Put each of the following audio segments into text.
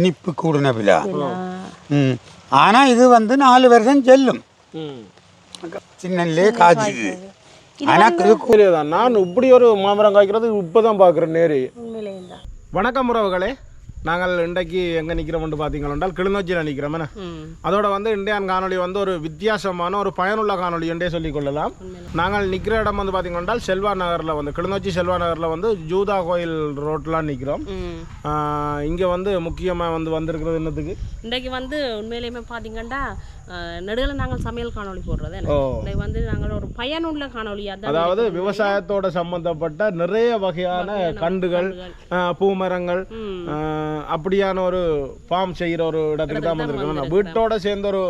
இனிப்பு கூடின விழா. ஆனால் இது வந்து 4 வருஷம் செல்லும். சின்னலே காய்ச்சிது. ஆனால் நான் இப்படி ஒரு மாமரம் காய்க்கிறது இப்போ தான் பார்க்குறேன் நேரு. வணக்கம் உறவுகளே, நாங்கள் இன்றைக்கு எங்கே நிற்கிறோம்னு பார்த்தீங்கன்னா கிளிநொச்சியில் நிற்கிறோம். அதோட வந்து இந்தியான் காணொலி வந்து ஒரு வித்தியாசமான ஒரு பயனுள்ள காணொலி என்றே சொல்லிக்கொள்ளலாம். நாங்கள் நிற்கிற இடம் வந்து பார்த்தீங்கன்னா செல்வா நகரில் வந்து கிளிநொச்சி செல்வா நகரில் வந்து ஜூதா கோயில் ரோட்லாம் நிற்கிறோம். இங்கே வந்து முக்கியமாக வந்து வந்திருக்கிறது என்னத்துக்கு இன்றைக்கு வந்து உண்மையிலேயுமே பார்த்தீங்கன்னா நடுவில் நாங்கள் சமையல் காணொலி போடுறது இன்றைக்கு வந்து நாங்கள் ஒரு பயனுள்ள காணொலியாக, அதாவது விவசாயத்தோட சம்பந்தப்பட்ட நிறைய வகையான கண்டுகள், பூமரங்கள், அப்படியான ஒரு ஃபார்ம் செய்கிற ஒரு இடத்துக்கு தான் வந்திருக்கோம். வீட்டோட சேர்ந்த ஒரு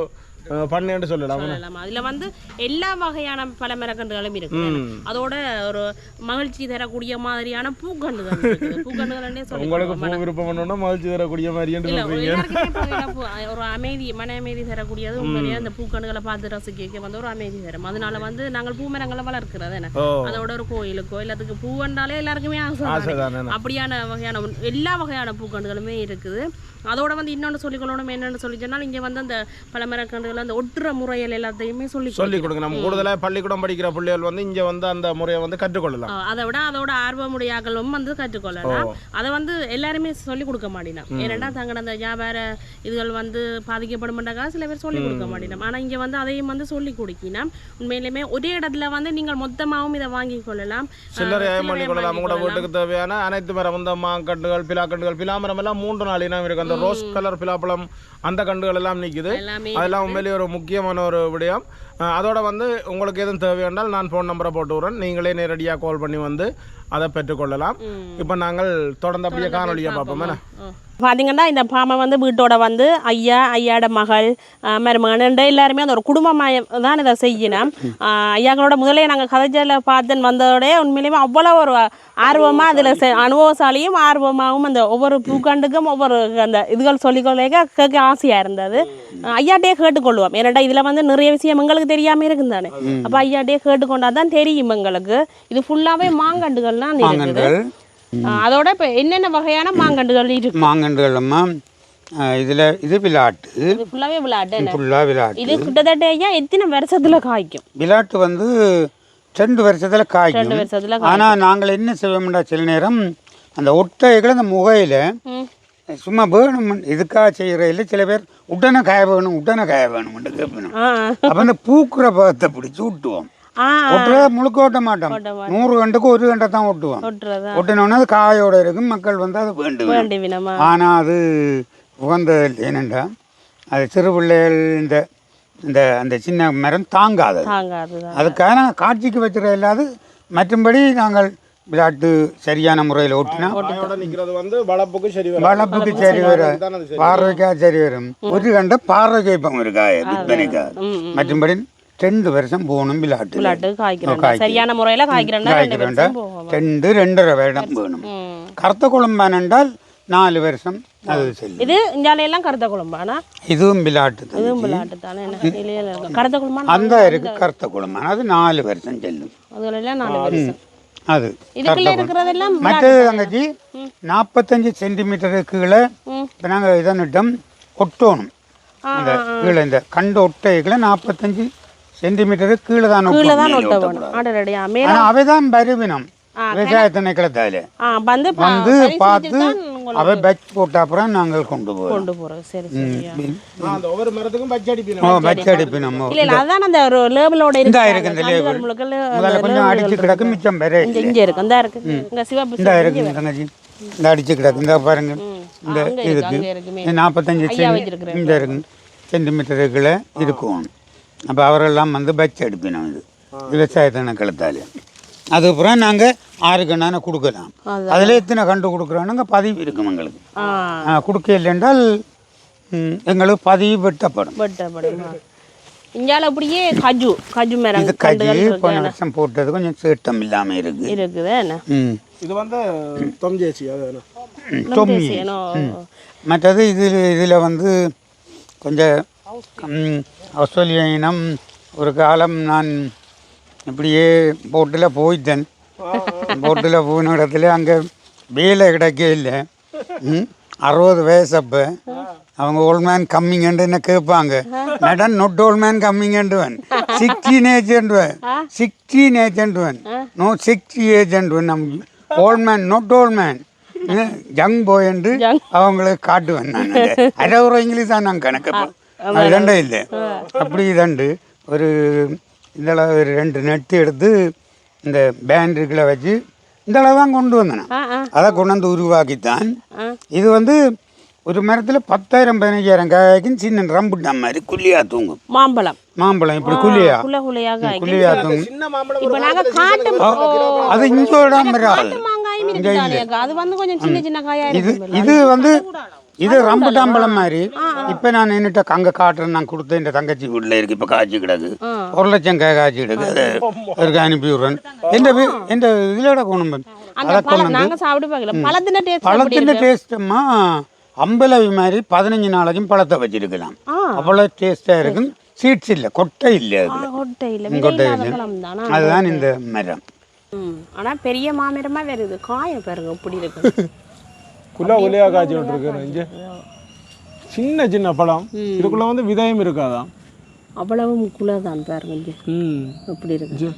பண்ணேன்னு சொல்லலாம். அதுல வந்து எல்லா வகையான பல மரக்கன்றுகளும் இருக்கு. அதோட ஒரு மகிழ்ச்சி தரக்கூடிய மாதிரியான பூக்கன்றுகள் இருக்குது. பூக்கன்றுகள் சொல்லி உங்களுக்கு பூ விருப்பம் பண்ணணும்னா மகிழ்ச்சி தரக்கூடிய மாதிரி ஒரு அமைதி, மன அமைதி தரக்கூடியது உண்மையிலேயே அந்த பூக்கன்றுகளை பார்த்து ரசிக்க வந்து ஒரு அமைதி தரும். அதனால வந்து நாங்கள் பூமரங்களை வளர்க்கிறது. அதோட ஒரு கோயிலுக்கோ எல்லாத்துக்கு பூ வந்தாலே எல்லாருக்குமே ஆசை. அப்படியான வகையான எல்லா வகையான பூக்கன்றுகளுமே இருக்குது. அதோட வந்து இன்னொன்று சொல்லிக்கொள்ளணும், என்னென்னு சொல்லி சொன்னால் இங்கே வந்து அந்த பழமரக்கன்றுகள் அந்த ஒட்டுற முறைகள் எல்லாத்தையுமே சொல்லி கொடுங்க. நம்ம கூடுதலாக பள்ளிக்கூடம் படிக்கிற பிள்ளைகள் வந்து இங்கே வந்து அந்த முறையை வந்து கற்றுக்கொள்ளலாம். அதை விட அதோட ஆர்வமுடையாக்களும் வந்து கற்றுக்கொள்ளலாம். அதை வந்து எல்லாருமே சொல்லிக் கொடுக்க மாட்டேன். ஏன்னா தங்களோட அந்த வியாபார இதுகள் வந்து பாதிக்கப்படுமெண்டாக சில பேர் சொல்லிக் கொடுக்க மாட்டேன். ஆனால் இங்கே வந்து அதையும் வந்து சொல்லிக் கொடுக்கணும். உண்மையிலுமே ஒரே இடத்துல வந்து நீங்கள் மொத்தமாகவும் இதை வாங்கி கொள்ளலாம், சில்லறையாகவும் பண்ணிக்கொள்ளலாம். உங்களோட வீட்டுக்கு தேவையான அனைத்து மரம் வந்து மாங்கன்றுகள், பிலாக்கன்றுகள், பிலாமரம் எல்லாம் 3 நாள் இனம் இருக்கு. அந்த ரோஸ் கலர் பிலாப்பழம் அந்த கண்டுகள் எல்லாம் நிற்குது. அதெல்லாம் உண்மையிலேயே ஒரு முக்கியமான ஒரு விடயம். அதோட வந்து உங்களுக்கு எதுவும் தேவையானால் நான் ஃபோன் நம்பரை போட்டு விடுறேன், நீங்களே நேரடியாக கால் பண்ணி வந்து அதை பெற்றுக்கொள்ளலாம். இப்போ நாங்கள் தொடர்ந்து அப்படியே காணொலியாக பார்ப்போம். பார்த்தீங்கன்னா இந்த பாமை வந்து வீட்டோட வந்து ஐயாட மகள் மருமகன் எல்லாருமே அந்த ஒரு குடும்பமாக தான் இதை செய்யணும். ஐயாக்களோட முதலே நாங்கள் கதைச்சல பார்த்துன்னு வந்ததோடய உண்மையிலேயுமே அவ்வளோ ஒரு ஆர்வமாக அதில் அனுபவசாலியும் ஆர்வமாகவும் அந்த ஒவ்வொரு பூக்கண்டுக்கும் ஒவ்வொரு அந்த இதுகள் சொல்லிக்கொள்ள கேட்க ஆசையாக இருந்தது. ஐயாட்டையே கேட்டுக்கொள்வோம். ஏன்னாட்டா இதில் வந்து நிறைய விஷயம் எங்களுக்கு தெரியாமல் இருக்குது தானே. அப்போ ஐயாட்டையே கேட்டுக்கொண்டா தான் தெரியும் எங்களுக்கு. இது ஃபுல்லாகவே மாங்கண்டுகள்லாம் இருக்குது. அதோட இப்போ என்னென்ன வகையான மாங்கண்டுகள் இருக்கு? மாங்கண்டுகள்மா இதில் இது விளாட்டு, இது ஃபுல்லாகவே விளாட்டு. ஃபுல்லாக விளாட்டு. இது கிட்டத்தட்ட எத்தனை வருஷத்தில் காய்க்கும்? விளாட்டு வந்து 2 வருஷத்தில் காய்க்கும். ஆனால் நாங்கள் என்ன செய்வோம்டா, சில நேரம் அந்த ஒட்டைகளை அந்த முகையில் சும்மா வேணும் இதுக்காக செய்கிற சில பேர் உடனே காய வேணும்னு கேட்பணும். அப்போ அந்த பூக்குற பதத்தை பிடிச்சி விட்டுவோம். முழுக்க ஓட்ட மாட்டோம். 100 கண்டுக்கு 1 கண்டை தான் ஒட்டுவோம். ஒட்டினோன்னா அது காயோட இருக்கும். மக்கள் வந்து அது வேண்டும். ஆனால் அது உகந்தது ஏனென்றா அது சிறு பிள்ளைகள் இந்த அந்த சின்ன மரம் தாங்காது. அதுக்காக நாங்கள் காட்சிக்கு வச்சுருக்க இல்லாது. மற்றும்படி நாங்கள் விளையாட்டு சரியான முறையில் ஓட்டினா வளப்புக்கு சரி வரும், பார்வைக்காக சரி வரும். 1 கண்டை பார்வைக்கு வைப்போம் ஒரு காய விற்பனைக்காக. மற்றும்படி 2 வருஷம் போகணும். விளையாட்டு சரியான முறையில் காய்க்கிறேன். 2.5 வருடம் வேணும். கருத்த குழம்பான் என்றால் 4 வருஷம் அது செல்லும். இது இஞ்சாலையெல்லாம் கருத்த குழம்பானா? இதுவும் விளையாட்டு. இதுவும் விளையாட்டு தானே. கருத்த குழம்பான் அந்த இருக்கு. கருத்த குழம்பான் அது 4 வருஷம் செல்லும். அதுலாம் 4 வருஷம். அது இதுக்குள்ள இருக்கிறதெல்லாம் மற்றது தங்கச்சி 45 சென்டிமீட்டருக்கு கீழே இப்போ நாங்கள் இதை நட்டம் ஒட்டணும். இந்த கீழே இந்த கண்டு ஒட்டைகளை 45 சென்டிமீட்டருக்கு கீழே தான் ஒட்ட வேணும். அவைதான் பருவினம் விவசாய திணைக்களத்தால வந்து பார்த்து அவை பட்ச் போட்ட அப்புறம் நாங்கள் கொண்டு போறோம். பட்ச் அடிப்பினோம். கொஞ்சம் அடிச்சு கிடக்கு, மிச்சம் பெரிய இந்த அடிச்சு கிடக்கு. இந்த பாருங்க, இந்த இதுக்கு 45 சென்டிமீட்டருக்குள்ள இருக்கும். அப்போ அவரெல்லாம் வந்து பட்ச் அடிப்பினோம். இது விவசாய திணைக்களத்தால. அதுக்கப்புறம் நாங்கள் 6 கண்ணான கொடுக்கலாம். அதில் எத்தனை கண்டு கொடுக்குறோன்னு பதிவு இருக்கும் எங்களுக்கு. கொடுக்க இல்லைன்றால் எங்களுக்கு பதிவு வெட்டப்படும். இங்கால அப்படியே கஜு மரம். இது கஜு போன வருஷம் போட்டது கொஞ்சம் சேட்டம் இல்லாமல் இருக்குது. இது வந்து தொம்ஜேசி. மற்றது இதில் வந்து கொஞ்சம் ஆஸ்திரேலிய இனம். ஒரு காலம் நான் இப்படியே போட்டில் போயிட்டேன். போட்டில் போன இடத்துல அங்கே வேலை கிடைக்க இல்லை. 60 வயசு அப்போ அவங்க ஓல்ட் மேன் கம்மிங்கன்னு என்ன கேட்பாங்க. நடன் நொட் ஓல்ட் மேன் கம்மிங்கன்றுவன் 16 ஏஜ்ன்றுவன் 16 ஏஜ்ன்றுவன் நோ 60 ஏஜ்ன்றுவன். நம் old man not old man young boy என்று அவங்களுக்கு காட்டுவேன். நான் அரை இங்கிலீஷ் தான் நான் கணக்கப்பேன். அது இதண்டே இல்லை அப்படி இதண்டு ஒரு இந்த அளவு ஒரு 2 நெட்டு எடுத்து இந்த பேண்டருக்குள்ள வச்சு இந்த அளவு தான் கொண்டு வந்தேன். அதை கொண்டு வந்து உருவாக்கித்தான். இது வந்து ஒரு மரத்தில் 10,000-15,000 காய்க்கும். சின்ன ரம்புட்டான் மாதிரி குள்ளியா தூங்கும். மாம்பழம் இப்படி குள்ளியா தூங்கும். அது இங்கோட இது வந்து இது ரம்புட்டாம்பழம் மாதிரி. இப்போ நான் என்னட்ட அங்கே காட்டுறேன். நான் கொடுத்த இந்த தங்கச்சி வீட்டில் இருக்கு. இப்போ காய்ச்சி கிடக்கு. 1 லட்சம் காய் காய்ச்சி கிடக்கு. அது அனுப்பி விடுறேன். எந்த இதோட கொண்டு வந்து அதை கொண்டு வந்து பழத்தின் டேஸ்ட்டுமா அம்பலவி மாதிரி 15 நாளைக்கும் பழத்தை வச்சிருக்கலாம். அவ்வளோ டேஸ்டாக இருக்கும். சீட்ஸ் இல்லை, கொட்டை இல்லை. கொட்டை இல்லை, அதுதான் இந்த மரம். ஆனால் பெரிய மாமரமாக வருது. காய பாருங்க இப்படி இருக்கு. குலா ஒலியா காய்ச்சி விட்டுருக்கு. சின்ன சின்ன பழம். இதுக்குள்ள வந்து விதையும் இருக்காதான். அவ்வளவு குலா தான் பாருங்க எப்படி இருக்கு.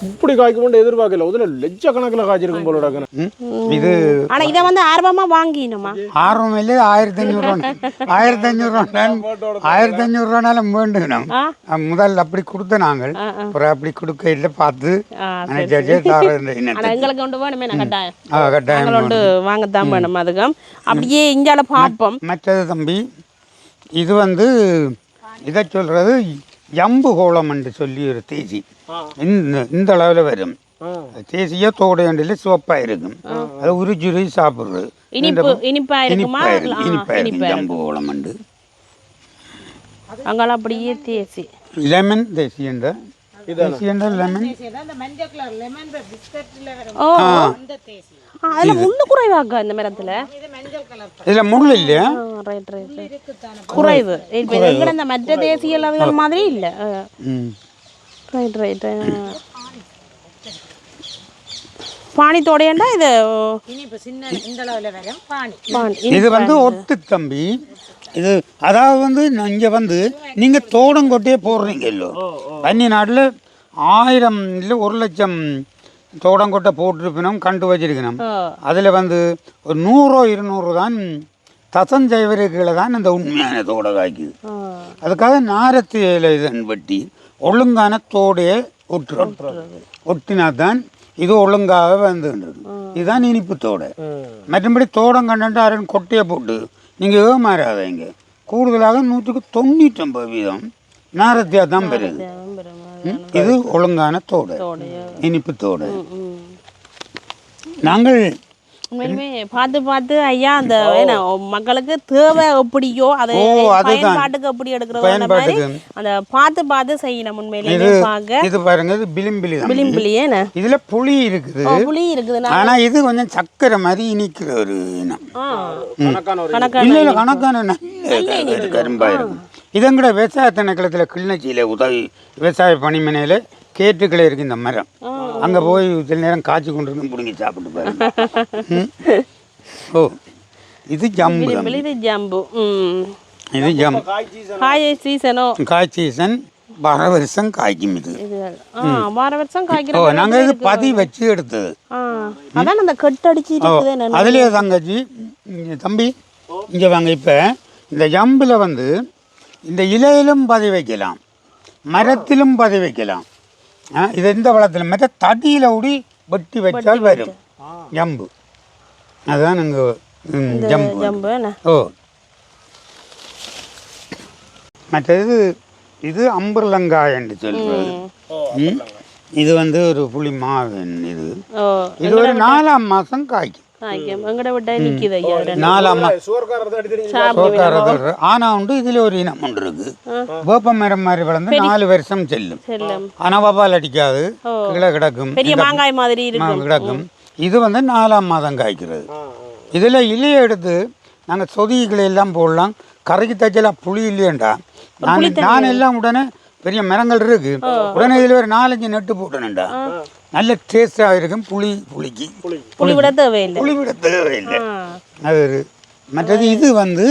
இப்படி காய்க்கும் எதிர்பார்க்கல. முதல்ல லட்ச கணக்கில் காய்ச்சிருக்கும் போல. இது ஆனா இதை வந்து ஆர்வமா வாங்கினோமா? ஆர்வம் இல்லை. 1500 வேண்டுகிறோம். முதல்ல அப்படி கொடுத்த நாங்கள் அப்புறம் அப்படி கொடுக்க இல்லை பார்த்து எங்களுக்கு கொண்டு வேணுமே. கட்டாயம் கொண்டு வாங்கத்தான் வேணும். அதுக்கும் அப்படியே இங்கால பார்ப்போம். மற்றது தம்பி இது வந்து இதை சொல்றது ஜம்பு கோலம் என்று சொல்லி ஒரு தேசி இந்த அளவில் வரும். தேசிய தோடையண்டில் சிவப்பாக இருக்கும். அதை உரிச்சுரி சாப்பிட்றது இனிப்பாயிருக்கும். ஜம்பு கோலம் உண்டு. அங்கெல்லாம் அப்படியே தேசி லெமன் தேசி என்ற லெமன். அதுல முள்ளு குறைவாக்கா இந்த மரத்துல. இதுல முள் இல்லையா? குறைவு. இந்த மற்ற தேசிய அளவுகள் மாதிரி இல்ல. ரைட் பானி தோடையண்டா இது இது வந்து ஒட்டு தம்பி. இது அதாவது வந்து இங்கே வந்து நீங்கள் தோடங்கொட்டையே போடுறீங்க இல்லோ. அந்நிய நாட்டில் 1000 இல்லை 1 லட்சம் தோடங்கொட்டை போட்டிருப்பினோம், கண்டு வச்சிருக்கணும். அதில் வந்து ஒரு 100-200 தான் தசஞ்சைவருக்குள்ள தான் இந்த உண்மையான தோடை காய்க்குது. அதுக்காக நாரத்து இதன் வெட்டி ஒழுங்கான தோடையை ஒட்டினா தான் இது ஒழுங்காக வந்துன்றது. இதுதான் இனிப்பு தோடை. மற்றபடி தோடம் கண்டு அரண் கொட்டையை போட்டு நீங்கள் ஏமாறாதீங்க. கூடுதலாக 199% நாரத்தியாக தான் பெறுது. இது ஒழுங்கான தோடை, இனிப்பு தோடை. நாங்கள் உண்மையுமே பார்த்து ஐயா அந்த மக்களுக்கு தேவை எப்படியோ அதை பயன்பாட்டுக்கு எப்படி எடுக்கிறது மாதிரி அந்த பார்த்து செய்யணும். உண்மையிலேயே பார்க்க இது பாருங்க, இது பிலிம்பிலியே. இதுல புளி இருக்குது. ஆனா இது கொஞ்சம் சக்கரை மாதிரி இனிக்கிற ஒரு இனம். கணக்கான கரும்பா இருக்கும். இதங்கட விவசாய திணைக்களத்தில் கிளிநொச்சியில் உதவி விவசாய பணிமனையில் கேட்டுக்களே இருக்கு இந்த மரம். அங்கே போய் சில நேரம் காய்ச்சி கொண்டு இருந்து பிடுங்கி சாப்பிட்டு பாருங்க. ஓ இது ஜம்பு. இது ஜம்பு. இது ஜம்பு. காய் சீசன் வர வருஷம் காய்க்கும். இது வர வருஷம் காய்க்கும். நாங்கள் இது பதி வச்சு எடுத்தது. அதான் அந்த கட்டடிச்சு அதுலேயே தங்கச்சி தம்பி இங்கே வாங்க. இப்போ இந்த ஜம்பில் வந்து இந்த இலையிலும் பதி வைக்கலாம், மரத்திலும் பதி வைக்கலாம். இது எந்த வளத்தில் மற்ற தடியில் ஊடி வெட்டி வச்சால் வரும் ஜம்பு. அதுதான் நாங்கள் ஜம்பு. ஓ மற்றது இது அம்புர்லங்காய் என்று சொல்கிறது. இது வந்து ஒரு புளி மாவன். இது ஒரு 4ஆம் மாதம் காய்க்கும். ஆனா உண்டு இதுல ஒரு இனம் ஒன்று இருக்கு. வேப்ப மரம் மாதிரி வளர்ந்து 4 வருஷம் செல்லும். ஆனா வபால் அடிக்காது, கீழே கிடக்கும், மாங்காய் மாதிரி கிடக்கும். இது வந்து 4ஆம் மாதம் காய்க்கிறது. இதுல இலையை எடுத்து நாங்க சொதிகளை எல்லாம் போடலாம். கரைக்கு தச்சலாம். புளி இல்லையண்டா நான் எல்லாம் உடனே பெரிய மரங்கள் இருக்கு. உடனே இதுல ஒரு 4-5 நெட்டு போட்டேன்டா. நல்ல டேஸ்டாக இருக்கும். புளிக்கு புளி விட தேவையில்லை. அது மற்றது இது வந்து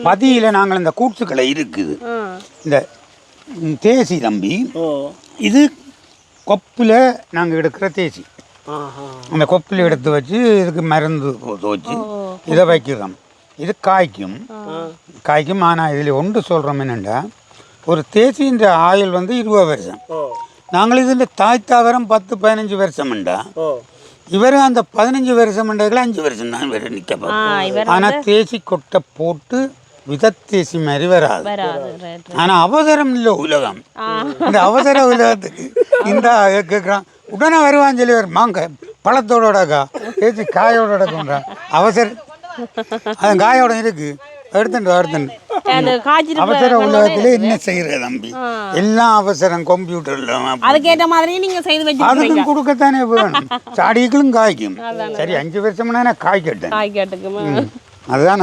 பதியில் நாங்கள் இந்த கூற்றுக்களை இருக்குது இந்த தேசி தம்பி இது கொப்பில் நாங்கள் எடுக்கிற தேசி அந்த கொப்பில் எடுத்து வச்சு இதுக்கு மருந்து வச்சு இதை வைக்கிறோம். இது காய்க்கும் ஆனால் இதில் ஒன்று சொல்கிறோம் என்னென்னா ஒரு தேசின்ற ஆயுள் வந்து 20 வருஷம். நாங்கள் இதில் தாய்த்தாவரம் 10-15 வருஷம்ண்டா இவர் அந்த 15 வருஷம் 5 வருஷம் தான் இவர் நிற்க. ஆனால் தேசி கொட்டை போட்டு விதத்தேசி மாதிரி வராது. ஆனால் அவசரம் இல்லை உலகம். இந்த அவசர உலகத்துக்கு இந்த கேட்குறான் உடனே வருவான்னு சொல்லி மாங்க பழத்தோடக்கா தேசி காயோட இருக்கும்ன்றா அவசரம் அது காயோட இருக்கு எடுத்துட்டு அவசர உலகத்துல என்ன செய்யற தம்பி எல்லாம் அவசரம் கம்ப்யூட்டர்ல அதுக்கேற்ற மாதிரி நீங்க செய்து வச்சு அதுக்கும் கொடுக்கத்தானே வேணும். சாடிகளும் காய்க்கும். சரி 5 வருஷம்னா காய்க்கட்டும். அதுதான்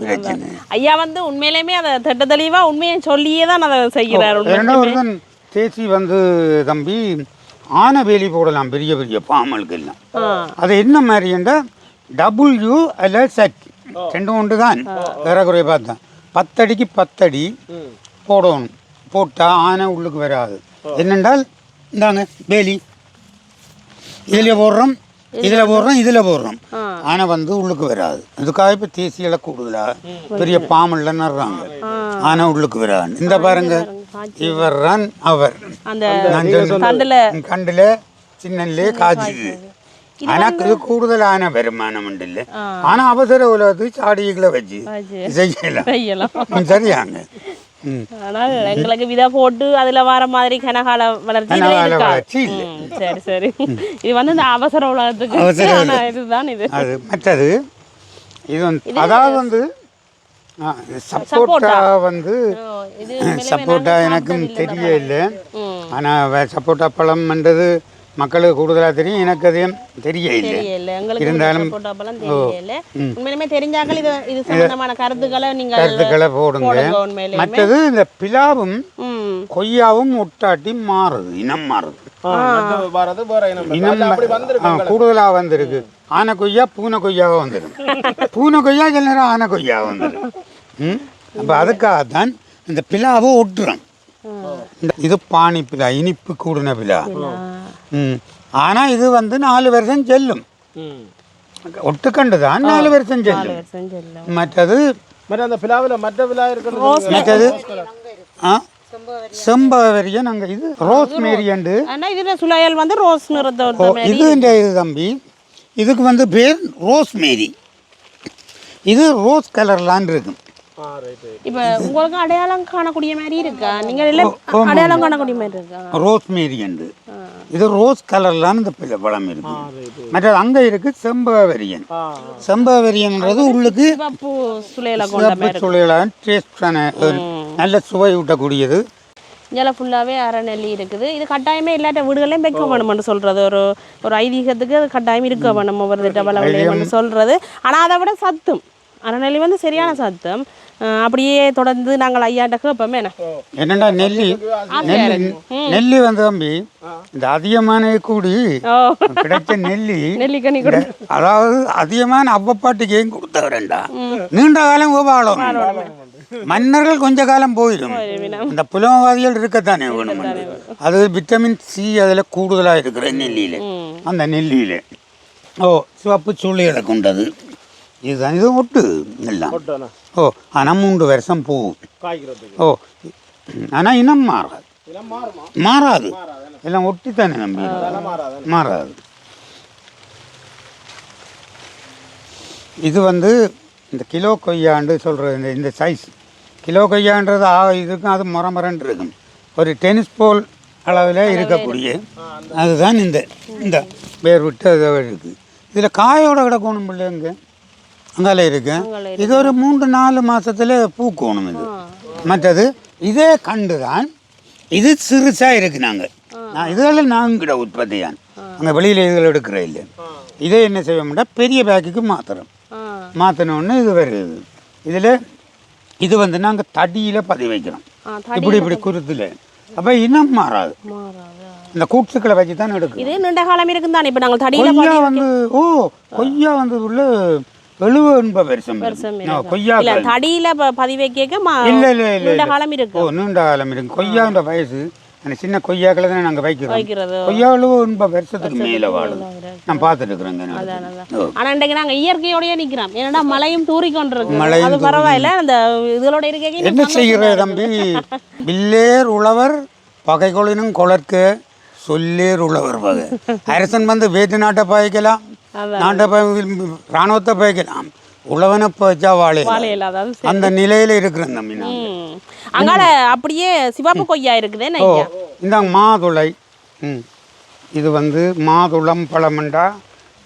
பிரச்சனை. ஐயா வந்து உண்மையிலேயுமே அதை திட்ட தெளிவா உண்மையை சொல்லியே தான் அதை செய்கிறார். இரண்டாவது தேசி வந்து தம்பி ஆனை வேலி போடலாம் பெரிய பெரிய பாமலுக்கு எல்லாம். அது என்ன மாதிரிண்டா டபுள்யூ அல்ல செட் 2 ஒன்று தான் ஏறக்குறைய பார்த்தா 10 அடிக்கு 10 அடி போடணும். போட்டால் ஆனை உள்ளுக்கு வராது. என்னென்றால் இந்தாங்க வேலி இதில் போடுறோம் இதில் போடுறோம் ஆனை வந்து உள்ளுக்கு வராது. அதுக்காக இப்போ தேசியில கூடுதலாக பெரிய பாமல்ல நடுறாங்க ஆனை உள்ளுக்கு வராது. இந்த பாருங்க இவர் தான் அவர் கண்டில் சின்னல்லே காய்ச்சிது. ஆனால் இது கூடுதலான வருமானம் உண்டு இல்லை. ஆனால் அவசர உலகத்துக்கு சாடிகளை வச்சு செய்யலாம். சரியாங்க. ஆனால் எங்களுக்கு விதை போட்டு அதில் வர மாதிரி கனகால வளர்ச்சி. சரி சரி இது வந்து இந்த அவசர உலகத்துக்கு இதுதான் இது. அது மற்றது இது வந்து அதாவது வந்து சப்போட்டா வந்து சப்போட்டா எனக்கும் தெரியல. ஆனால் சப்போட்டா பழம்ன்றது மக்களுக்கு கூடுதலாக தெரியும். எனக்கு அதையும் தெரியல. இருந்தாலும் உண்மையிலுமே தெரிஞ்சாக்கள் இது சம்பந்தமான கருத்துக்களை போடுங்க. மற்றது இந்த பிலாவும் கொய்யாவும் ஒட்டாட்டி மாறுது, இனம் மாறுது. இனம் கூடுதலாக வந்திருக்கு. ஆனை கொய்யா பூனை கொய்யாவாக வந்துடும். பூனை கொய்யா சில நேரம் ஆனை கொய்யாவாக வந்துடும். அப்போ அதுக்காகத்தான் இந்த பிலாவை ஒட்டுறோம். இது பானி பிலா, இனிப்பு கூடின பிலா. ஆனால் இது வந்து 4 வருஷம் செல்லும். ஒட்டுக்கண்டு தான் 4 வருஷம் செல்லும். மற்றது மற்றது செம்பவரிய நாங்கள் இது ரோஸ் மேரியண்டு. இது தம்பி இதுக்கு வந்து பேர் ரோஸ் மேரி. இது ரோஸ் கலர்லான் இருக்கும். இப்போ உங்களுக்கு அடையாளம் காணக்கூடிய மாதிரி இருக்கா? நீங்கள் எல்லாம் அடையாளம் காணக்கூடிய மாதிரி இருக்கா? ரோஸ் மேரியண்டு. இது ரோஸ் கலர்லான்னு இந்த பழம் இருக்கு. மற்றது அங்கே இருக்கு செம்பவரியன். செம்பவரியன்றது உள்ளுக்கு சுளையலான டேஸ்டான நல்ல சுவை ஊட்டக்கூடியது. இங்கே ஃபுல்லாகவே அரைநெல்லி இருக்குது. இது கட்டாயமே இல்லாட்ட வீடுகளையும் வைக்க வேணும்னு சொல்கிறது ஒரு ஐதீகத்துக்கு அது கட்டாயம் இருக்க வேணும் ஒவ்வொரு திட்டவளம் சொல்கிறது. ஆனால் அதை விட சத்தும் அரைநெல்லி வந்து சரியான சத்தம். அப்படியே தொடர்ந்து நாங்கள் ஐயாட்ட கேட்போமே என்னண்டா நெல்லி வந்து தம்பி இந்த அதிகமான கூடி கிடைச்ச நெல்லிக்கனி அதாவது அதிகமான அவ்வப்பாட்டுக்கு ஏன் கொடுத்தவரண்டா நீண்ட காலம் வாழும். மன்னர்கள் கொஞ்ச காலம் போயிடும். இந்த புலமவாதிகள் இருக்கத்தானே வேணும். அது விட்டமின் சி அதில் கூடுதலாக இருக்கிற நெல்லியில். அந்த நெல்லியில் சிவப்பு சுள்ளிகளை கொண்டது. இதுதான் இது ஒட்டு எல்லாம். ஆனால் 3 வருஷம் போகும். ஆனால் இனம் மாறாது. எல்லாம் ஒட்டித்தானே நம்பி மாறாது. இது வந்து இந்த கிலோ கொய்யாண்டு சொல்கிறது. இந்த சைஸ் கிலோ கொய்யான்றது இதுக்கும் அது முறமுறன்னு இருக்கும். ஒரு டென்னிஸ் போல் அளவில் இருக்கக்கூடிய அதுதான் இந்த வேர் விட்டு அதை இருக்குது. இதில் காயோட கிடக்கணும் பிள்ளைங்க அங்கால இருக்கு. இது ஒரு 3-4 மாதத்தில் பூக்கணும். இது மற்றது இதே கண்டு தான் இது சிறுசாக இருக்கு. இதெல்லாம் நாங்கிட உற்பத்தியான் அங்கே வெளியில் இதில் எடுக்கிற இல்லை. இதே என்ன செய்வோம்னா பெரிய பேக்குக்கு மாற்றினோன்னு இது வருது. இதில் இது வந்து நாங்கள் தடியில் பதிவு வைக்கிறோம். இப்படி குருத்தில். அப்போ இனம் மாறாது. இந்த கூட்டுக்களை வச்சு தான் எடுக்கும். இது நீண்ட காலம் இருக்குன்னு தான். இப்போ நாங்கள் தடியில் வந்து கொய்யா வந்து உள்ள 70-80 வருஷம் கொய்யா இல்ல தடியில பதிவை கேட்க இல்ல காலம் இருக்கு நீண்ட காலம் இருக்கு கொய்யான்ற வயசு அந்த சின்ன கொய்யாக்களை தான் நாங்கள் வைக்கிறோம் கொய்யா 70-80 வருஷத்துக்கு மேலே வாழும் நான் பார்த்துட்டு இருக்கிறேங்க. ஆனா இன்றைக்கு நாங்கள் இயற்கையோடய நிற்கிறோம் ஏன்னா மழையும் தூறிக்கொண்டிருக்கு அது பரவாயில்ல அந்த இதோட இருக்க என்ன செய்கிற தம்பி வில்லேர் உழவர் பகைகொழினும் கொளர்க்க சொல்லேர் உழவர் வகை அரசன் வந்து வேற்று நாட்டை பாய்க்கலாம் நாட்டை இராணுவத்தை பாய்க்கலாம் உழவனை பாய்ச்சா வாழையில அந்த நிலையில இருக்கிற தம்பி அங்கால அப்படியே சிவப்பு கொய்யா இருக்குதே இந்த மாதுளை இது வந்து மாதுளம் பழமண்டா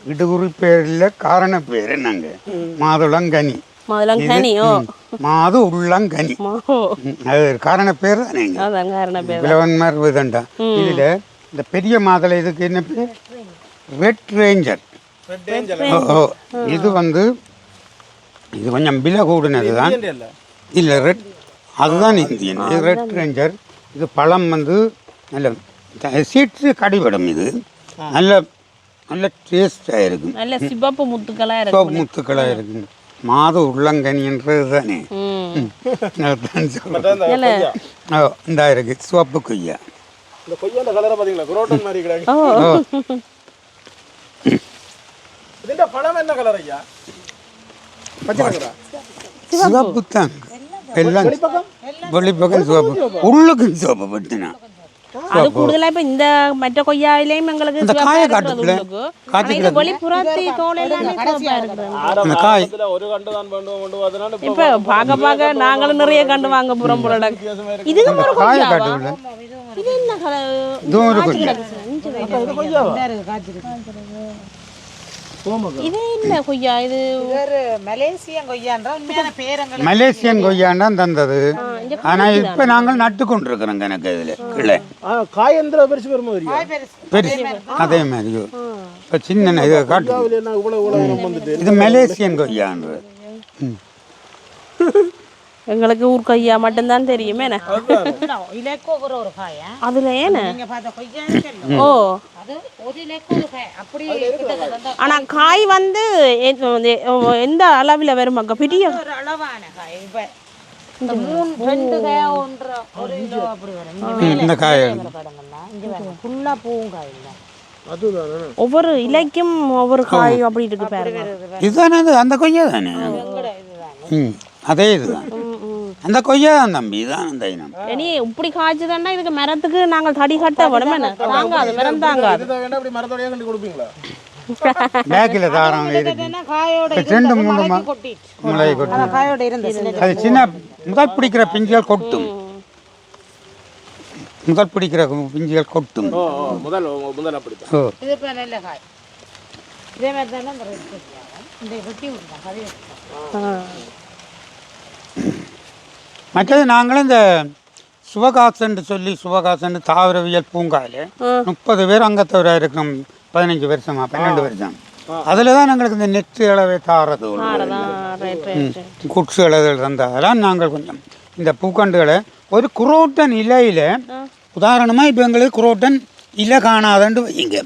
இடுகுறி பேர் இல்லை காரண பேர் என்னங்க மாதுளங்கனி மாது உள்ளங்கனி அது காரண பேர் தானேங்க விளவன்மார் விதண்டா இதுல இந்த பெரிய மாதுளை இதுக்கு என்ன பேர் ரெட் ரேஞ்சர். இது வந்து இது கொஞ்சம் விலை கூடினது தான் இல்லை ரெட் அதுதான் இந்தியன் இது ரெட் ரேஞ்சர். இது பழம் வந்து நல்ல சீட்டு கடிபடும் இது நல்ல நல்ல டேஸ்டாக இருக்கும் நல்ல சிவப்பு முத்துக்களாக இருக்கும் மாது உள்ளங்கனின்றது தானே இந்த இருக்கு சிவப்பு கொய்யா சிவப்பு தான் எல்லாம் வெளிப்பக்கம் சிவப்பு உள்ளுக்கு சிவப்பு பட்டுனா அது கூடுதலா இப்ப இந்த மற்ற கொய்யாவிலையும் எங்களுக்கு இந்த காயை காட்டுக்குள்ள இப்ப பாக்க பாக்க நாங்களும் நிறைய கண்டு வாங்க போறோம் போல இது மலேசியன் கொய்யாண்டா தந்தது. ஆனா இப்ப நாங்கள் நட்டு கொண்டிருக்கிறோம் கணக்கு இதுல கிளை பெருசு அதே மாதிரி இப்ப சின்ன இது காட்டு இது மலேசியன் கொய்யான்றது. எங்களுக்கு ஊர் கொய்யா மட்டும்தான் தெரியுமே அதுல ஏன ஓ ஆனா காய் வந்து எந்த அளவுல வரும் அங்க பெரிய ஒவ்வொரு இலைக்கும் ஒவ்வொரு காய் அப்படி இருக்கு பாருங்க. இதுதானே அந்த கொய்யா தானே அதே இதுதான் அந்த கொய்யா தான் தம்பி இதான் அந்த இனம். இனி இப்படி காய்ச்சதுன்னா இதுக்கு மரத்துக்கு நாங்கள் தடி கட்ட வேணுமே தாங்காது மரம் தாங்காது. பேக்கில் தாரம் இருக்கு 2-3 முளை கொட்டும். அது சின்ன முதல் பிடிக்கிற பிஞ்சுகள் கொட்டும் முதல் பிடிக்கிற பிஞ்சுகள் கொட்டும் மற்றது நாங்களும் இந்த சுவகாசன் சொல்லி சுவகாசன் தாவரவியல் பூங்காயில் 30 பேர் அங்கத்தவராக இருக்கோம் 15 வருஷமா 12 வருஷம். அதில் தான் எங்களுக்கு இந்த நெட்டு அளவை தாரது குட்ஸு அளவுகள் தந்தால் நாங்கள் கொஞ்சம் இந்த பூக்கண்டுகளை ஒரு குரோட்டன் இலையில் உதாரணமாக இப்போ எங்களுக்கு குரோட்டன் இலை காணாதண்டு வைங்க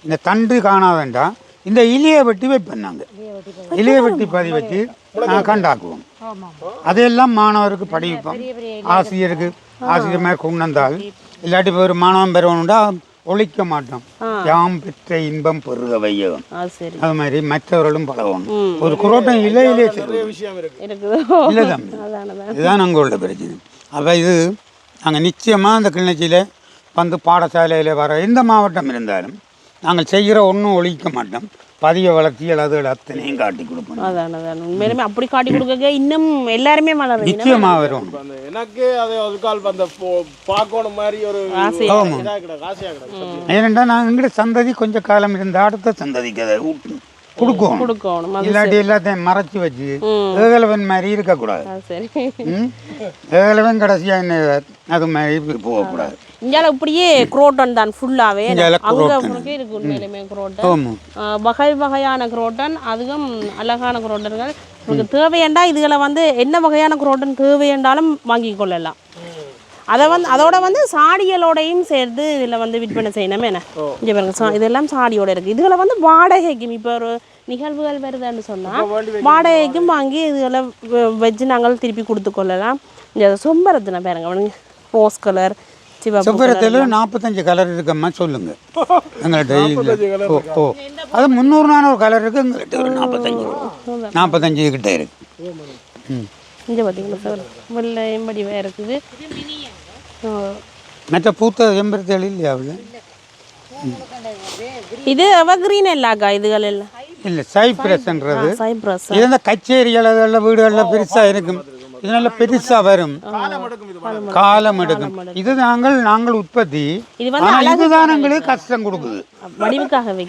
இந்த தண்டு காணாதண்டா இந்த இலையை வெட்டி வைப்பேன் நாங்கள் இலையை வெட்டி பதி வச்சு கண்டாக்குவோம். அதையெல்லாம் மாணவருக்கு படிப்போம் ஆசிரியருக்கு ஆசிரியர் மாதிரி கொண்டு வந்தால் இல்லாட்டி இப்போ ஒரு மாணவன் பெறணும்டா ஒழிக்க மாட்டோம் யாம் பெற்ற இன்பம் பெருக வையகம் அது மாதிரி மற்றவர்களும் பழகணும். ஒரு குரோட்டம் இலையிலே இல்லை தம்பி இதுதான் அங்கே உள்ள பிரச்சனை. அப்போ இது நாங்கள் நிச்சயமாக அந்த கிளிநொச்சியில் வந்து பாடசாலையில் வர எந்த மாவட்டம் இருந்தாலும் நாங்கள் செய்கிற ஒன்றும் ஒழிக்க மாட்டோம். பதிய வளர்ச்சிகள் அது அத்தனையும் காட்டி கொடுப்போம். உண்மையிலுமே அப்படி காட்டி கொடுக்க இன்னும் எல்லாருமே வளரும் நிச்சயமாக வரும். எனக்கு அதை ஒரு கால் அந்த பார்க்கணும் மாதிரி ஒரு ஏனென்றா நாங்கள் எங்கிட்ட சந்ததி கொஞ்சம் காலம் இருந்த அடுத்த சந்ததிக்கு அதை கொடுக்கணும். இல்லாட்டி எல்லாத்தையும் மறைச்சி வச்சு ஏகலவன் மாதிரி இருக்கக்கூடாது. ஏகலவன் கடைசியா என்ன அது மாதிரி போகக்கூடாது. இங்கால இப்படியே குரோட்டன் தான் ஃபுல்லாவே அங்கே இருக்கு உண்மையிலுமே குரோட்டன் வகை வகையான குரோட்டன் அதுவும் அழகான குரோட்டன்கள் உங்களுக்கு தேவையண்டா இதுகளை வந்து என்ன வகையான குரோட்டன் தேவையண்டாலும் வாங்கி கொள்ளலாம். அதோட வந்து சாடிகளோடையும் சேர்த்து இதில் வந்து விற்பனை செய்யணுமே என்ன இங்கே பாருங்க இதெல்லாம் சாடியோட இருக்குது இதுகளை வந்து வாடகைக்கும் இப்போ ஒரு நிகழ்வுகள் வருதுன்னு சொன்னால் வாடகைக்கும் வாங்கி இதுகளை வச்சு நாங்கள் திருப்பி கொடுத்து கொள்ளலாம் இந்த சொம்பரத்தின பாருங்க ரோஸ் கலர் செவ்வரத்தில் 45 கலர் இருக்கம்மா சொல்லுங்க எங்கள்கிட்ட ஓ அது 300 கலர் இருக்கு எங்கள்கிட்ட ஒரு 45 கிட்ட இருக்கு இங்கே பார்த்தீங்களா சார் வெள்ளையும் வடிவாக இருக்குது மற்ற பூத்த செம்பருத்திகள் இல்லையா அவ்வளோ இது எவர்கிரீன் இல்லாக்கா இதுகள் எல்லாம் இல்லை சைப்ரஸ்ன்றது சைப்ரஸ் இது இந்த கச்சேரிகள் அதெல்லாம் வீடுகளில் பெருசாக இருக்கும் இது நல்லா பெருசாக வரும் காலம் எடுக்கும் இது நாங்கள் உற்பத்தி இதுதான் எங்களுக்கு கஷ்டம் கொடுக்குது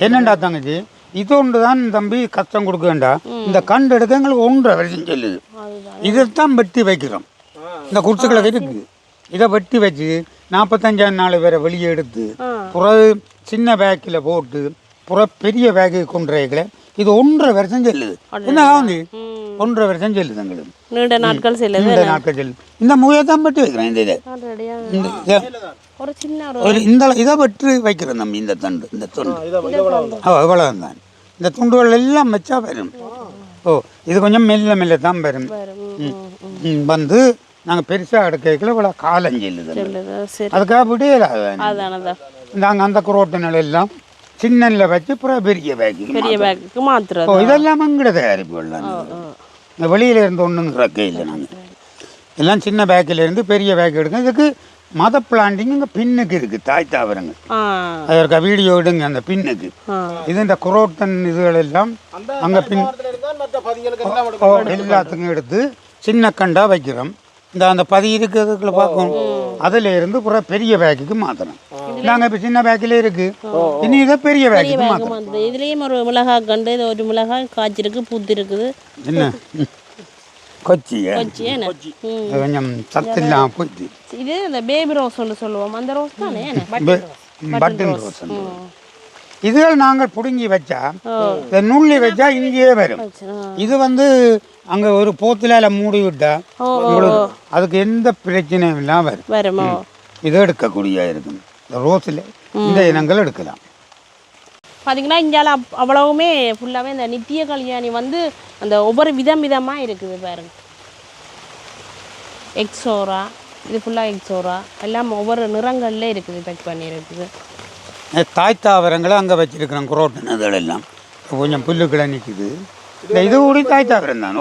என்னண்டா தங்கச்சி இது ஒன்று தான் தம்பி கஷ்டம் கொடுக்க வேண்டாம் இந்த கண்டு எடுக்க எங்களுக்கு 1.5 வருஷம் சொல்லுது இதைத்தான் வெட்டி வைக்கிறோம் இந்த குடிசுகளை இருக்குது இதை வெட்டி வச்சு 45 நாள் வேற வெளியே எடுத்து புறவு சின்ன பேக்கில் போட்டு புற பெரிய பேக்கு கொண்டுறீங்களே இது 1.5 வருஷம் செல்லுது என்ன வந்து 1.5 வருஷம் செல்லுது எங்களுக்கு நீண்ட நாட்கள் செல்லுது இந்த முகையை தான் வெட்டி வைக்கிறேன் இந்த இதை ஒரு சின்ன ஒரு இந்த இதை வெட்டி வைக்கிறோம் நம்ம இந்த தண்டு இந்த துண்டு இவ்வளவு தான் இந்த துண்டுகள் எல்லாம் வச்சா வரும் ஓ இது கொஞ்சம் மெல்ல மெல்ல தான் வரும் வந்து நாங்கள் பெருசாக எடுக்கல இவ்வளோ காலம் செல்லுது அதுக்காக விடையலாக நாங்கள் அந்த குரோட்டங்கள் எல்லாம் சின்னல வச்சு பெரிய பேக்கு மாத்திரம் இதெல்லாம் அங்கிட தயாரிப்புகள் இந்த வெளியில இருந்து ஒன்றுங்க ரக்கே இல்லை நாங்கள் எல்லாம் சின்ன பேக்கில் இருந்து பெரிய பேக் எடுங்க இதுக்கு மத பிளான்டிங் இங்கே பின்னுக்கு இருக்கு தாய் தாவரங்கள் அதற்கு வீடியோ எடுங்க அந்த பின்னுக்கு இது இந்த குரோட்டன் இதுகள் எல்லாம் அங்கே பின் எல்லாத்துக்கும் எடுத்து சின்ன கண்டா வைக்கிறோம் இந்த அந்த பதி இருக்கிறதுக்குள்ள பார்க்கணும் அதில் இருந்து பெரிய பேக்குக்கு மாற்றணும் நாங்கள் இப்போ சின்ன பேக்கில் இருக்கு இனி இதை பெரிய பேக்குக்கு மாற்றணும் இதுலேயும் ஒரு மிளகாய் கண்டு இது ஒரு மிளகாய் காய்ச்சிருக்கு பூத்து இருக்குது என்ன கொச்சியா கொஞ்சம் சத்து இல்லாமல் போயிடுச்சு இது இந்த பேபி ரோஸ் ஒன்று சொல்லுவோம் அந்த ரோஸ் தானே பட்டன் ரோஸ் இதுகள் நாங்கள் பிடுங்கி வச்சா இந்த நுள்ளி வச்சா இங்கேயே வரும் இது வந்து அங்கே ஒரு போத்தில மூடி விட்டா அதுக்கு எந்த பிரச்சனையும் இல்லாமல் வரும் இதை எடுக்கக்கூடிய இருக்கும் இந்த ரோஸில் இந்த இனங்கள் எடுக்கலாம் பார்த்தீங்கன்னா இந்தியாவில் அவ்வளவுமே ஃபுல்லாகவே இந்த நித்திய கல்யாணி வந்து அந்த ஒவ்வொரு விதமாக இருக்குது பாருங்க எக்ஸோரா இது ஃபுல்லாக எக்ஸோரா எல்லாம் ஒவ்வொரு நிறங்கள்ல இருக்குது பேக் பண்ணி இருக்குது தாய் தாவரங்களை அங்கே வச்சிருக்கிறோம் குரோட்டன் அதெல்லாம் கொஞ்சம் புல்லுக்களை நிற்குது இது கூட தாய் தாவரம் தான்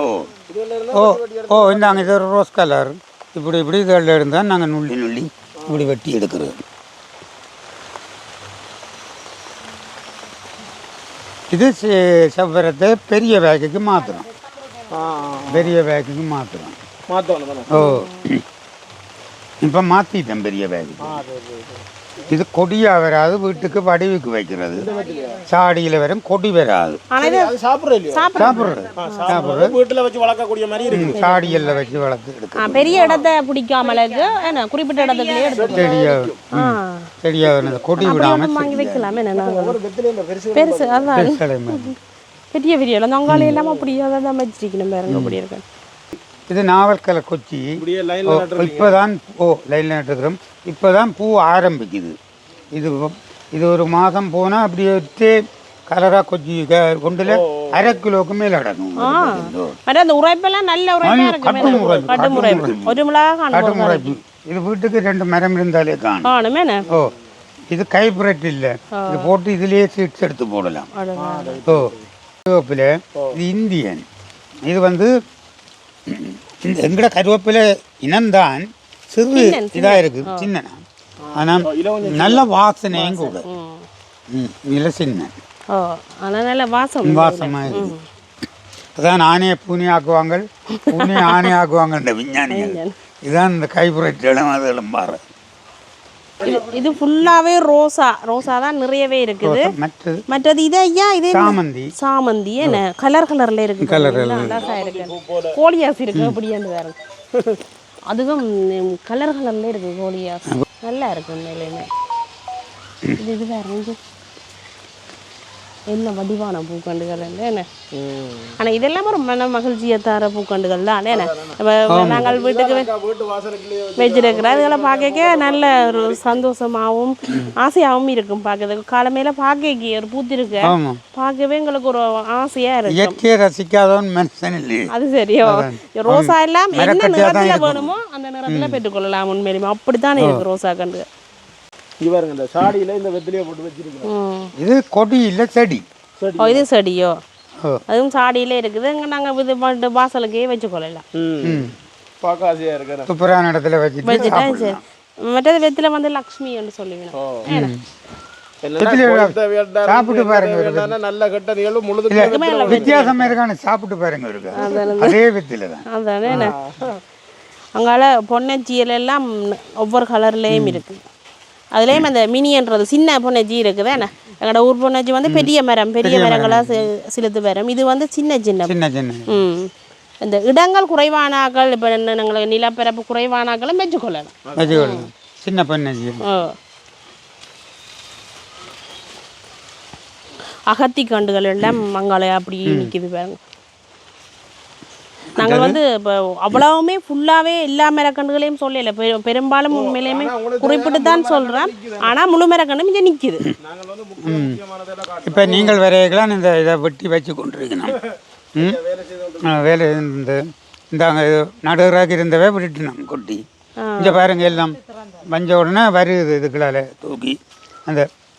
ஓ இந்தாங்க இது ஒரு ரோஸ் கலர் இப்படி இதில் இருந்தால் நாங்கள் நுள்ளி இப்படி வெட்டி எடுக்கிறது இது செவ்வரத்தை பெரிய பேக்குக்கு மாற்றுறோம் பெரிய பேக்குக்கு மாற்றுறோம் ஓ இப்போ மாற்றிட்டேன் பெரிய பேக்கு இது கொடியா வராது வீட்டுக்கு வடிவுக்கு வைக்கிறது சாடியில் வரும் கொடி வராது சாப்பிட்றது வீட்டில் வச்சு வளர்க்கக்கூடிய மாதிரி இருக்கு சாடியில் வச்சு வளர்த்து எடுக்க பெரிய இடத்தை பிடிக்காமல குறிப்பிட்ட இடத்துக்குள்ளே செடியா கொடி விடாமல் வாங்கி வைக்கலாமே பெருசு அதான் பெரிய பெரிய இடம் நங்காளி எல்லாம் அப்படியே தான் வச்சிருக்கணும் பாருங்க அப்படி இருக்கு இது நாவல் கலர் கொச்சி இப்போதான் லைனில் நட்டுக்கிறோம் இப்போதான் பூ ஆரம்பிக்குது இது ஒரு மாதம் போனால் அப்படியே கலராக கொச்சி கொண்டுல 1/2 கிலோக்கு மேலே அடக்கும் அந்த உரைப்பெல்லாம் நல்ல உரைப்பு இது வீட்டுக்கு 2 மரம் இருந்தாலே காணும் இது கைப்ரெட் இல்லை இது போட்டு இதுலேயே சீட்ஸ் எடுத்து போடலாம் கருவேப்பிலை இது இந்தியன் இது வந்து எங்கட கருவேப்பிலை இனம்தான் சிறு இதாக இருக்குது சின்னனா ஆனால் நல்ல வாசனையும் கூட இல்லை சின்ன நல்ல வாசமாக இருக்குது அதான் ஆனையை பூனி ஆக்குவாங்க பூனி ஆனை ஆக்குவாங்கன்ற விஞ்ஞானிகள் இதுதான் இந்த கைப்புரட்டு இடம் அது இளம்பாரு இது ஃபுல்லாவே ரோசா தான் நிறையவே இருக்குது மற்றது இது ஐயா இது சாமந்தி என்ன கலர்ல இருக்கு அழகா இருக்கு கோழியாசி இருக்கு அப்படியான்னு வேற அதுவும் கலர்ல இருக்கு கோழியாசி நல்லா இருக்கு உண்மையிலேயே இது வேற என்ன வடிவான பூக்கண்டுகள் என்ன. ஆனால் இதெல்லாம் ஒரு மன மகிழ்ச்சியை தர பூக்கண்டுகள் தான் என்ன. நாங்கள் வீட்டுக்கு வச்சிருக்கிறோம். இதெல்லாம் பார்க்க நல்ல ஒரு சந்தோஷமாகவும் ஆசையாகவும் இருக்கும். பார்க்கறதுக்கு காலமையில பார்க்க ஒரு பூத்திருக்கு பார்க்கவே எங்களுக்கு ஒரு ஆசையா இருக்கு. ரசிக்காதவன் மனுஷன் இல்லையே. அது சரியோ. ரோசா எல்லாம் என்ன நிறத்துல வேணுமோ அந்த நிறத்துல பெற்றுக்கொள்ளலாம். உண்மையிலுமே அப்படித்தான் இருக்கு ரோசா கண்டு. இவருங்க இந்த சாடியில இந்த வெத்திலையை போட்டு வச்சிருக்கோம். இது கொடி இல்ல செடி. இது செடியோ. அதுவும் சாடியில இருக்குது. நாங்க இது பண்ணிட்டு வாசலுக்கே வச்சுக்கொள்ளலாம். பார்க்க ஆசையா இருக்கு. சூப்பரான இடத்துல வச்சுட்டா சரி. மற்றது வெத்தில வந்து லக்ஷ்மி என்று சொல்லுவீங்க. சாப்பிட்டு பாருங்க. நல்ல கட்ட நீளும் முழுது வித்தியாசமா இருக்கான சாப்பிட்டு பாருங்க இருக்கு. அதே வெத்தில தான். அதானே. அங்கால பொன்னச்சியல் எல்லாம் ஒவ்வொரு கலர்லயும் இருக்கு. அதுலேயும் அந்த மினின்றது சின்ன பொன்னச்சி இருக்குது. என்ன எங்களோட ஊர் பொன்னச்சி வந்து பெரிய மரங்களாக சிலுத்து வரும். இது வந்து சின்ன இந்த இடங்கள் குறைவானாக்கள் இப்போ நாங்கள் நிலப்பரப்பு குறைவானாக்களும் வச்சுக்கொள்ளலாம். சின்ன பொன்னச்சி. அகத்தி கண்டுகள் எல்லாம் மங்காளையா அப்படி நிற்கிது பாருங்க. நாங்கள் வந்து இப்போ அவ்வளவுமே ஃபுல்லாகவே எல்லா மரக்கண்டுகளையும் சொல்லலை. பெரும்பாலும் உண்மையிலேயுமே குறிப்பிட்டு தான் சொல்கிறேன். ஆனால் முழு மரக்கண்டும் இங்கே நிற்கிது. இப்போ நீங்கள் வரையலாம் இந்த இதை வெட்டி வச்சு கொண்டிருக்கணும். வேலை இந்தாங்க நடுவராக இருந்தவே விட்டுட்டு நாங்கள் கொட்டி இங்கே பாருங்க எல்லாம் வந்த உடனே வருது. இதுக்குள்ளால தூக்கி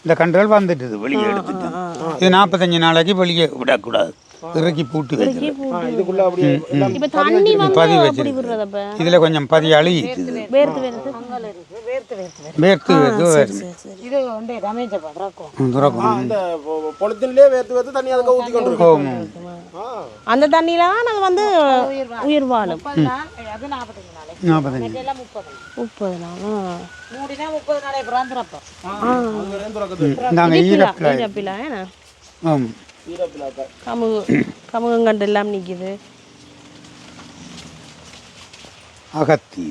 இந்த கண்டுகள் வந்துட்டுது வெளியே எடுத்துட்டோம். இது 45 நாளைக்கு வெளியே விடக்கூடாது. இறக்கி பூட்டி வைக்கிறேன். இதுல கொஞ்சம் பதி அழுகிட்டு அந்த தண்ணியில தான் அது வந்து உயிர் வாழும். 40 கமுகங்கண்டு எல்லாம் நிற்கிது. அகத்தி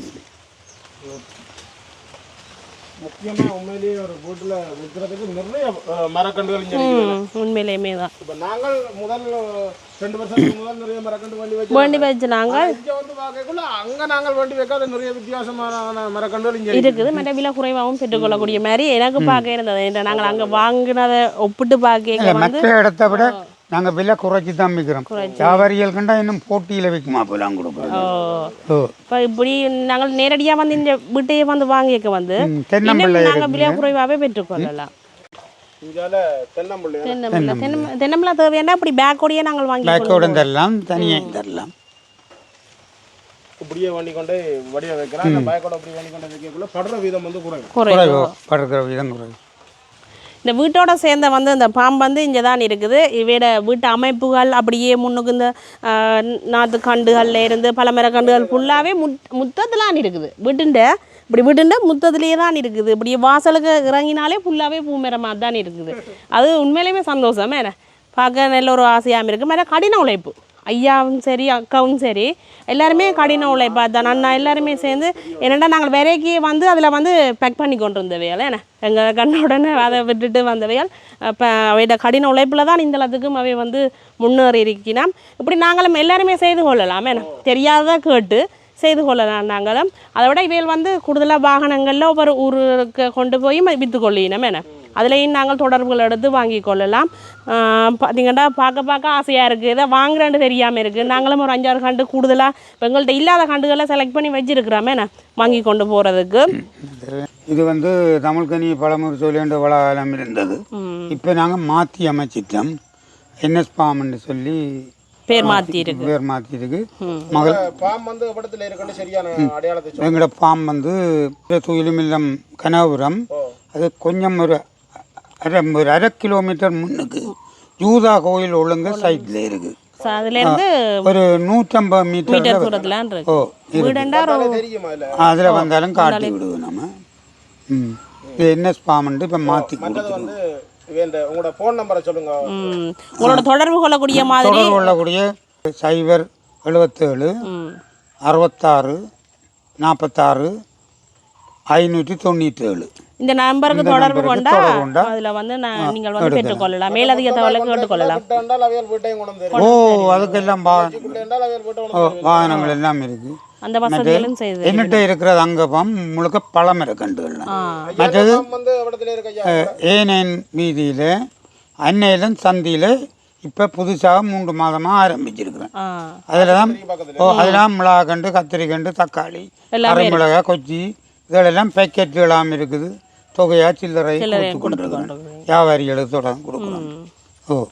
முக்கியமாக உண்மையிலேயே ஒரு வீட்டில் விற்கிறதுக்கு நிறைய மரக்கண்டுகள் உண்மையிலேயுமே தான். இப்போ நாங்கள் முதல் 2 வருஷத்துக்கு முதல் நிறைய மரக்கண்டு வண்டி வச்சு நாங்கள் இங்கே வந்து பார்க்கக்குள்ள அங்கே நாங்கள் வண்டி வைக்காத நிறைய வித்தியாசமான மரக்கண்டுகள் இங்கே இருக்குது. மற்ற விலை குறைவாகவும் பெற்றுக்கொள்ளக்கூடிய மாதிரி எனக்கு பார்க்க இருந்தது. நாங்கள் அங்கே வாங்கினதை ஒப்பிட்டு பார்க்க மற்ற இடத்த விட நாங்கள் விலை குறைச்சி தான் விற்கிறோம். வியாபாரிகள் கண்டா இன்னும் போட்டியில் விற்குமா போலாம் கொடுப்போம். இப்போ இப்படி நாங்கள் நேரடியாக வந்து இந்த வீட்டையே வந்து வாங்கிக்க வந்து நாங்கள் விலை குறைவாகவே பெற்றுக்கொள்ளலாம். தென்னம்பிள்ளை தேவையான இப்படி பேக்கோடையே நாங்கள் வாங்கி பேக்கோட தரலாம், தனியாக தரலாம். இப்படியே வண்டி கொண்டு வடிய வைக்கிறோம். இந்த பேக்கோட இப்படி வண்டி கொண்டு வைக்கக்குள்ள படுற வீதம் வந்து குறைவு. படுற வீதம் குறைவு. இந்த வீட்டோட சேர்ந்த வந்து இந்த பாம்பு வந்து இங்கே தான் இருக்குது. இவையோட வீட்டு அமைப்புகள் அப்படியே முன்னுக்கு இந்த நாற்று கண்டுகளில் இருந்து பலமர கண்டுகள் ஃபுல்லாகவே முத்தத்துலாம் இருக்குது. வீட்டுண்ட முத்தத்துலேயே தான் இருக்குது. இப்படி வாசலுக்கு இறங்கினாலே ஃபுல்லாகவே பூமரமாக தான் இருக்குது. அது உண்மையிலேயுமே சந்தோஷம். என்ன பார்க்க நல்ல ஒரு ஆசையாக இருக்குது. மேலே கடின உழைப்பு. ஐயாவும் சரி அக்காவும் சரி எல்லாருமே கடின உழைப்பா தான். அண்ணா எல்லாருமே சேர்ந்து என்னென்னா நாங்கள் விரைக்கி வந்து அதில் வந்து பேக் பண்ணி கொண்டு இருந்தவையால் என்ன எங்கள் கண்ணுடனே அதை விட்டுட்டு வந்தவையால் இப்போ அவையோட கடின உழைப்பில் தான் இந்த அளவுக்கும் அவை வந்து முன்னேறி இருக்கினோம். இப்படி நாங்களும் எல்லாருமே செய்து கொள்ளலாம். என்ன தெரியாத கேட்டு செய்து கொள்ளலாம் நாங்களும். அதை விட இவைகள் வந்து கூடுதலாக வாகனங்களில் ஒவ்வொரு ஊருக்கு கொண்டு போய் விற்று கொள்ளினோம். என்ன அதுலேயும் நாங்கள் தொடர்புகள் எடுத்து வாங்கி கொள்ளலாம். பார்த்திங்கன்னா பார்க்க ஆசையாக இருக்குது. இதை வாங்குறேன்னு தெரியாமல் இருக்குது. நாங்களும் ஒரு 5-6 கண்டு கூடுதலாக இப்போ எங்கள்கிட்ட இல்லாத கண்டுகளை செலக்ட் பண்ணி வச்சுருக்கிறோமே நான் வாங்கி கொண்டு போகிறதுக்கு. இது வந்து தமிழ்கனி பழமுறை சொல்லின்ற வளாகம் இருந்தது. இப்போ நாங்கள் மாற்றி அமைச்சிட்டோம். என்எஸ் பாம்னு சொல்லி பேர் மாற்றிருக்கு. மகள் பாம் வந்து படத்தில் இருக்கணும் சரியான அடையாளத்தை. எங்களோட பாம் வந்து துயிலுமில்லம் கனவுரம். அது கொஞ்சம் ஒரு 1/2 கிலோமீட்டர் முன்னுக்கு யூதா கோயில் ஒழுங்க சைட்ல இருக்கு. அதுலேருந்து ஒரு 150 மீட்டர் தூரத்தில் அதில் வந்தாலும் காட்டி விடுவோம் நம்ம. இது என்எஸ் பாம்பு இப்போ மாற்றி கொடுத்துருவோம். உங்களோட ஃபோன் நம்பரை சொல்லுங்க. உங்களோட தொடர்பு கொள்ளக்கூடிய மாதிரி 077 66 46 597. இந்த நம்பருக்கு தொடர்பு கொண்டா அதில் வந்து நீங்கள் வந்து பெற்றுக்கொள்ளலாம், மேலதிக தகவலை கேட்டுக்கொள்ளலாம். விட்டாண்டால் அவையால் வீட்டையும் கொண்டு வந்து ஓ அதுக்கெல்லாம் விட்டாண்டால் அவையால் வீட்டை கொண்டு வந்து வாகனங்கள் எல்லாம் இருக்கு. அந்த வசதிகளும் செய்து என்னட்ட இருக்கிறது அங்கப்பம் முழுக்க பழமரக்கன்றுகள். மற்றது வந்து இடத்துல இருக்க ஐயா ஏனேன் வீதியில் அன்னையிலும் சந்தியில் இப்போ புதுசாக 3 மாதமாக ஆரம்பிச்சிருக்கிறேன். அதில் தான் அதெல்லாம் மிளகாக்கண்டு, கத்திரிக்கண்டு, தக்காளி, அரைமிளகா, கொச்சி இதெல்லாம் பேக்கெட்டுகளாம் இருக்குது. தொகையாக சில்லறை கொண்டிருக்கிறேன், வியாபாரிகளுக்கு தொடர்ந்து கொடுக்குறோம். ஓ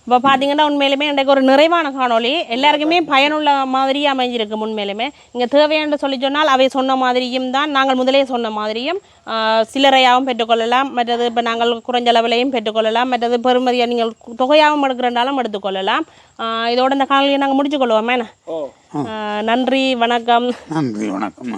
இப்போ பார்த்தீங்கன்னா உண்மையிலுமே இன்றைக்கு ஒரு நிறைவான காணொளி, எல்லாருக்குமே பயனுள்ள மாதிரி அமைஞ்சிருக்கு. உண்மையிலுமே இங்கே தேவையானு சொல்லி சொன்னால் அவை சொன்ன மாதிரியும் தான், நாங்கள் முதலே சொன்ன மாதிரியும் சில்லறையாகவும் பெற்றுக்கொள்ளலாம், மற்றது இப்போ நாங்கள் குறைஞ்ச அளவிலையும் பெற்றுக்கொள்ளலாம், மற்றது பெருமதியாக நீங்கள் தொகையாகவும் எடுக்கிறனாலும் எடுத்துக்கொள்ளலாம். இதோட இந்த காணொலியை நாங்கள் முடிச்சுக்கொள்வோம். நன்றி, வணக்கம். நன்றி, வணக்கம்.